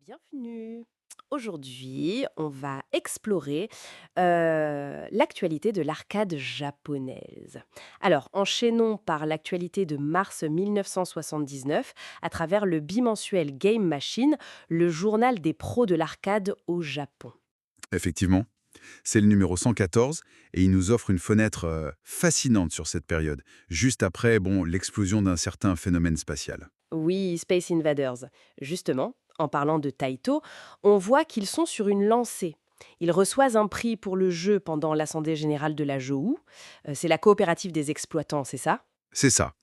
Bienvenue. Aujourd'hui, on va explorer l'actualité de l'arcade japonaise. Alors, enchaînons par l'actualité de mars 1979 à travers le bimensuel Game Machine, le journal des pros de l'arcade au Japon. Effectivement, c'est le numéro 114 et il nous offre une fenêtre fascinante sur cette période, juste après l'explosion d'un certain phénomène spatial. Oui, Space Invaders. Justement, en parlant de Taito, on voit qu'ils sont sur une lancée. Ils reçoivent un prix pour le jeu pendant l'Assemblée générale de la JOU. C'est la coopérative des exploitants, c'est ça? C'est ça.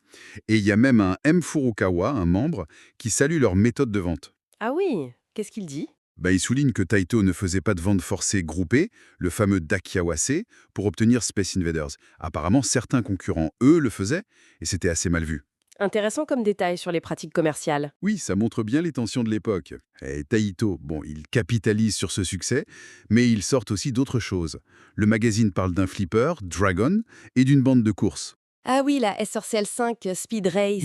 Et il y a même un M. Furukawa, un membre, qui salue leur méthode de vente. Ah oui, qu'est-ce qu'il dit? Il souligne que Taito ne faisait pas de vente forcée groupée, le fameux Dakiawase, pour obtenir Space Invaders. Apparemment, certains concurrents, eux, le faisaient, et c'était assez mal vu. Intéressant comme détail sur les pratiques commerciales. Oui, ça montre bien les tensions de l'époque. Et Taito, il capitalise sur ce succès, mais il sort aussi d'autres choses. Le magazine parle d'un flipper, Dragon, et d'une bande de course. Ah oui, la SRCL 5 Speed Race.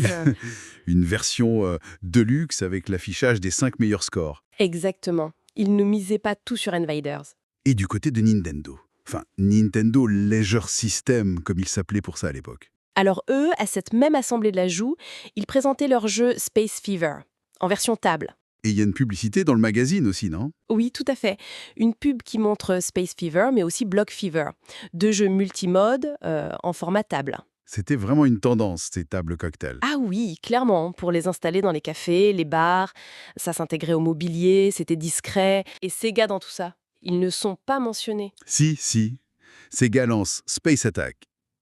Une version de luxe avec l'affichage des 5 meilleurs scores. Exactement. Ils ne misaient pas tout sur Invaders. Et du côté de Nintendo. Enfin, Nintendo Leisure System, comme il s'appelait pour ça à l'époque. Alors eux, à cette même assemblée de la Joue, ils présentaient leur jeu Space Fever, en version table. Et il y a une publicité dans le magazine aussi, non? Oui, tout à fait. Une pub qui montre Space Fever, mais aussi Block Fever. Deux jeux multimode en format table. C'était vraiment une tendance, ces tables cocktails. Ah oui, clairement, pour les installer dans les cafés, les bars, ça s'intégrait au mobilier, c'était discret. Et Sega dans tout ça, ils ne sont pas mentionnés. Si. Sega lance Space Attack.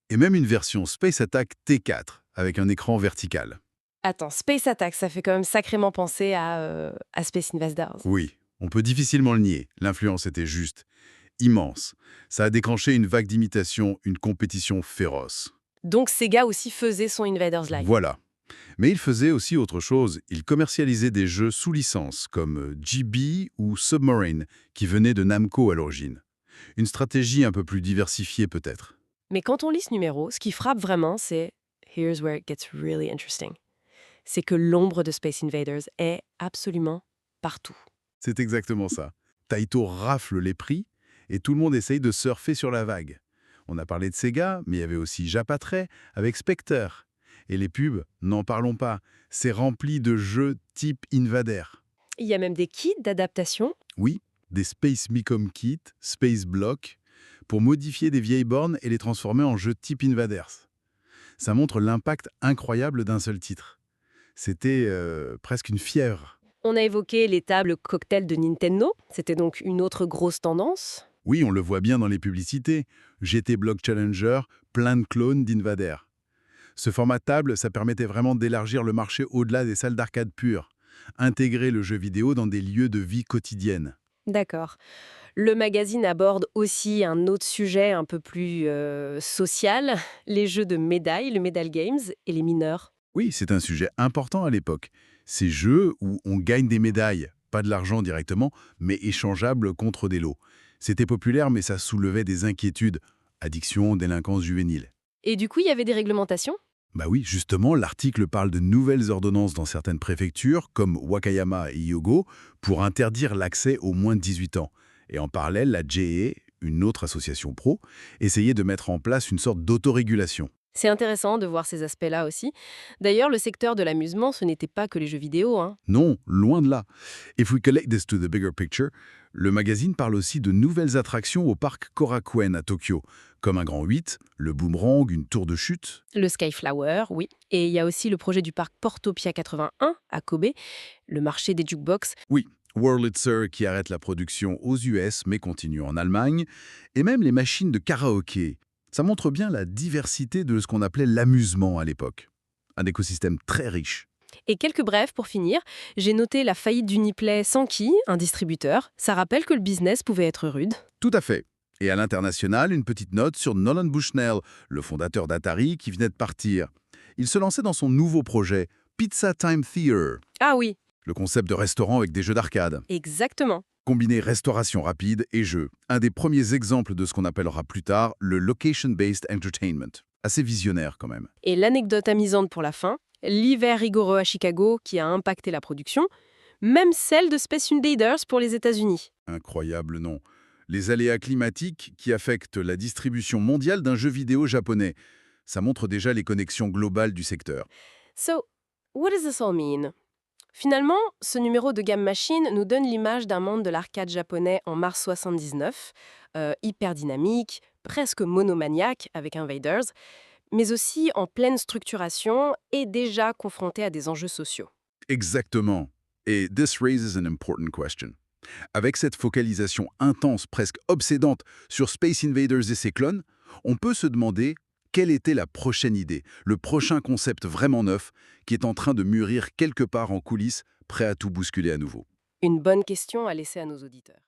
Et même une version Space Attack T4, avec un écran vertical. Attends, Space Attack, ça fait quand même sacrément penser à Space Invaders. Oui, on peut difficilement le nier. L'influence était juste immense. Ça a déclenché une vague d'imitation, une compétition féroce. Donc Sega aussi faisait son Invaders Live. Voilà. Mais il faisait aussi autre chose. Il commercialisait des jeux sous licence, comme GB ou Submarine, qui venaient de Namco à l'origine. Une stratégie un peu plus diversifiée peut-être. Mais quand on lit ce numéro, ce qui frappe vraiment, c'est Here's where it gets really interesting. C'est que l'ombre de Space Invaders est absolument partout. C'est exactement ça. Taito rafle les prix et tout le monde essaye de surfer sur la vague. On a parlé de Sega, mais il y avait aussi Japatray avec Spectre. Et les pubs, n'en parlons pas, c'est rempli de jeux type Invader. Il y a même des kits d'adaptation. Oui, des Space Micom Kit, Space Block, pour modifier des vieilles bornes et les transformer en jeux type Invaders. Ça montre l'impact incroyable d'un seul titre. C'était presque une fièvre. On a évoqué les tables cocktails de Nintendo. C'était donc une autre grosse tendance. Oui, on le voit bien dans les publicités. GT Block Challenger, plein de clones d'Invader. Ce format table, ça permettait vraiment d'élargir le marché au-delà des salles d'arcade pures. Intégrer le jeu vidéo dans des lieux de vie quotidienne. D'accord. Le magazine aborde aussi un autre sujet un peu plus social, les jeux de médailles, le Medal Games et les mineurs. Oui, c'est un sujet important à l'époque. Ces jeux où on gagne des médailles, pas de l'argent directement, mais échangeables contre des lots. C'était populaire, mais ça soulevait des inquiétudes. Addiction, délinquance juvénile. Et du coup, il y avait des réglementations. Bah oui, justement, l'article parle de nouvelles ordonnances dans certaines préfectures, comme Wakayama et Hyogo, pour interdire l'accès aux moins de 18 ans. Et en parallèle, la JA, une autre association pro, essayait de mettre en place une sorte d'autorégulation. C'est intéressant de voir ces aspects-là aussi. D'ailleurs, le secteur de l'amusement, ce n'était pas que les jeux vidéo, hein. Non, loin de là. If we collect this to the bigger picture, le magazine parle aussi de nouvelles attractions au parc Korakuen à Tokyo, comme un grand 8, le boomerang, une tour de chute. Le Skyflower, oui. Et il y a aussi le projet du parc Portopia 81 à Kobe, le marché des jukebox. Oui, Wurlitzer qui arrête la production aux US mais continue en Allemagne, et même les machines de karaoké. Ça montre bien la diversité de ce qu'on appelait l'amusement à l'époque. Un écosystème très riche. Et quelques brèves pour finir. J'ai noté la faillite d'Uniplay Sankey, un distributeur. Ça rappelle que le business pouvait être rude. Tout à fait. Et à l'international, une petite note sur Nolan Bushnell, le fondateur d'Atari qui venait de partir. Il se lançait dans son nouveau projet, Pizza Time Theater, Ah oui, le concept de restaurant avec des jeux d'arcade. exactement. Combiner restauration rapide et jeux. Un des premiers exemples de ce qu'on appellera plus tard le Location-Based Entertainment. Assez visionnaire quand même. Et l'anecdote amusante pour la fin, l'hiver rigoureux à Chicago qui a impacté la production, même celle de Space Invaders pour les États-Unis. Incroyable, non. Les aléas climatiques qui affectent la distribution mondiale d'un jeu vidéo japonais. Ça montre déjà les connexions globales du secteur. So, what does this all mean? Finalement, ce numéro de Game Machine nous donne l'image d'un monde de l'arcade japonais en mars 79, hyper dynamique, presque monomaniaque avec Invaders, mais aussi en pleine structuration et déjà confronté à des enjeux sociaux. Exactement. Et this raises an important question. Avec cette focalisation intense, presque obsédante, sur Space Invaders et ses clones, on peut se demander quelle était la prochaine idée, le prochain concept vraiment neuf qui est en train de mûrir quelque part en coulisses, prêt à tout bousculer à nouveau. Une bonne question à laisser à nos auditeurs.